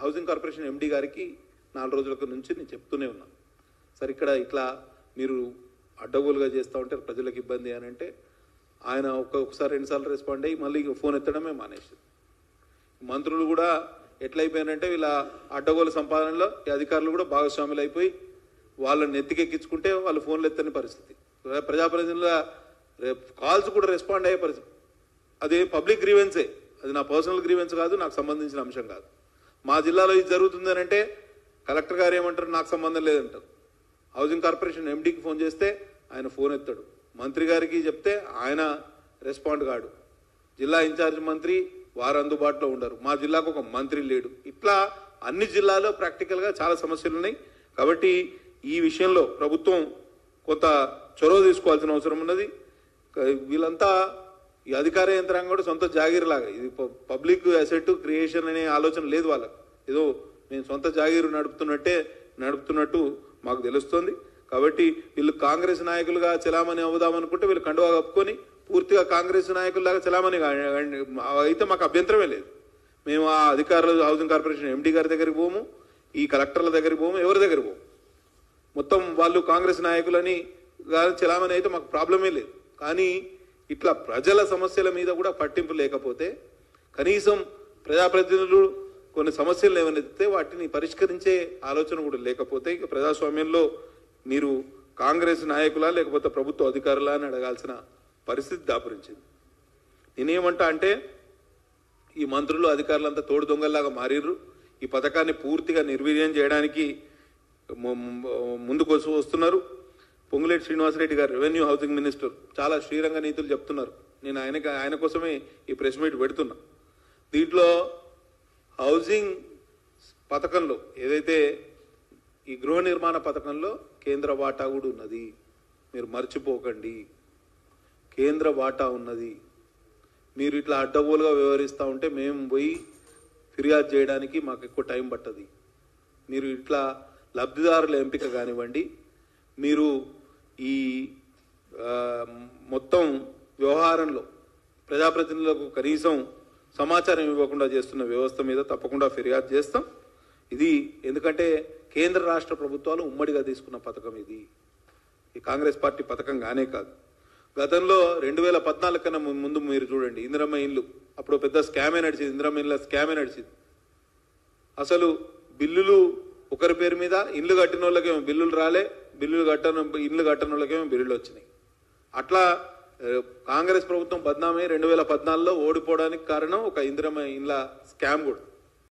Housing corporation MD గారికి 4 రోజుల నుంచి నేను చెప్తూనే ఉన్నాను. సరే ఇక్కడ ఇట్లా మీరు అడ్డగోలుగా చేస్తూ ఉంటే ప్రజలకు ఇబ్బంది అని అంటే ఆయన ఒకసారి 2 సార్లు రెస్పాండ్ అయ్యి మళ్ళీ ఫోన్ ఎత్తడమే మానేసి, మంత్రులు కూడా ఎట్లయిపోయారంటే వీళ్ళ అడ్డగోలు సంపాదనలో ఈ అధికారులు కూడా భాగస్వాములు అయిపోయి వాళ్ళని నెత్తికెక్కించుకుంటే వాళ్ళు ఫోన్లు ఎత్తని పరిస్థితి. ప్రజాప్రతినిధుల కాల్స్ కూడా రెస్పాండ్ అయ్యే పరిస్థితి. అది పబ్లిక్ గ్రీవెన్సే, అది నా పర్సనల్ గ్రీవెన్స్ కాదు, నాకు సంబంధించిన అంశం కాదు. మా జిల్లాలో ఇది జరుగుతుందని అంటే కలెక్టర్ గారు ఏమంటారు, నాకు సంబంధం లేదంటారు. హౌసింగ్ కార్పొరేషన్ ఎండీకి ఫోన్ చేస్తే ఆయన ఫోన్ ఎత్తాడు, మంత్రి గారికి చెప్తే ఆయన రెస్పాండ్ కాడు, జిల్లా ఇన్ఛార్జ్ మంత్రి వారు అందుబాటులో ఉండరు, మా జిల్లాకు ఒక మంత్రి లేడు. ఇట్లా అన్ని జిల్లాలో ప్రాక్టికల్గా చాలా సమస్యలు ఉన్నాయి. కాబట్టి ఈ విషయంలో ప్రభుత్వం కొంత చొరవ తీసుకోవాల్సిన అవసరం ఉన్నది. వీళ్ళంతా ఈ అధికార యంత్రాంగం కూడా సొంత జాగీరులాగా, ఇది పబ్లిక్ అసెట్ క్రియేషన్ అనే ఆలోచన లేదు వాళ్ళకు. ఏదో మేము సొంత జాగీరు నడుపుతున్నట్టు మాకు తెలుస్తుంది. కాబట్టి వీళ్ళు కాంగ్రెస్ నాయకులుగా చలామణి అవుదామనుకుంటే వీళ్ళు కండువా కప్పుకొని పూర్తిగా కాంగ్రెస్ నాయకుల్లాగా చలామణి అయితే మాకు అభ్యంతరమే లేదు. మేము ఆ అధికారులు హౌసింగ్ కార్పొరేషన్ ఎండి గారి దగ్గరికి పోము, ఈ కలెక్టర్ల దగ్గరికి పోము, ఎవరి దగ్గర పోము. మొత్తం వాళ్ళు కాంగ్రెస్ నాయకులని చలామణి అయితే మాకు ప్రాబ్లమే లేదు. కానీ ఇట్లా ప్రజల సమస్యల మీద కూడా పట్టింపు లేకపోతే, కనీసం ప్రజాప్రతినిధులు కొన్ని సమస్యలు ఏమనెత్తితే వాటిని పరిష్కరించే ఆలోచన కూడా లేకపోతే ఇక ప్రజాస్వామ్యంలో మీరు కాంగ్రెస్ నాయకులా లేకపోతే ప్రభుత్వ అధికారులా అని అడగాల్సిన పరిస్థితి దాపురించింది. నేనేమంటా అంటే ఈ మంత్రులు అధికారులంతా తోడు దొంగల్లాగా మారిర్రు. ఈ పథకాన్ని పూర్తిగా నిర్వీర్యం చేయడానికి ముందుకు వస్తున్నారు. పొంగులేటి శ్రీనివాసరెడ్డి గారు రెవెన్యూ హౌసింగ్ మినిస్టర్ చాలా శ్రీరంగ నీతులు చెప్తున్నారు. నేను ఆయన కోసమే ఈ ప్రెస్ మీట్ పెడుతున్నా. దీంట్లో హౌసింగ్ పథకంలో ఏదైతే ఈ గృహ నిర్మాణ పథకంలో కేంద్ర వాటా కూడా ఉన్నది, మీరు మర్చిపోకండి. కేంద్ర వాటా ఉన్నది. మీరు ఇట్లా అడ్డగోలుగా వ్యవహరిస్తూ ఉంటే మేము పోయి ఫిర్యాదు చేయడానికి మాకు ఎక్కువ టైం పట్టది. మీరు ఇట్లా లబ్ధిదారుల ఎంపిక కానివ్వండి, మీరు ఈ మొత్తం వ్యవహారంలో ప్రజాప్రతినిధులకు కనీసం సమాచారం ఇవ్వకుండా చేస్తున్న వ్యవస్థ మీద తప్పకుండా ఫిర్యాదు చేస్తాం. ఇది ఎందుకంటే కేంద్ర రాష్ట్ర ప్రభుత్వాలు ఉమ్మడిగా తీసుకున్న పథకం ఇది. ఈ కాంగ్రెస్ పార్టీ పథకం కానే కాదు. గతంలో 2014 కన్నా ముందు మీరు చూడండి, ఇందిరమ్మ ఇల్లు అప్పుడు పెద్ద స్కామే నడిచింది. ఇందిరమ్మ ఇళ్ళ స్కామే నడిచింది. అసలు బిల్లులు ఒకరి పేరు మీద, ఇల్లు కట్టిన వాళ్ళకేమో బిల్లులు రాలే, ఇల్లు కట్టని వాళ్ళకేమో బిల్లులు వచ్చినాయి. అట్లా కాంగ్రెస్ ప్రభుత్వం బద్నామై 2014లో ఓడిపోవడానికి కారణం ఒక ఇందిరమ్మ ఇళ్ళ స్కామ్ కూడా.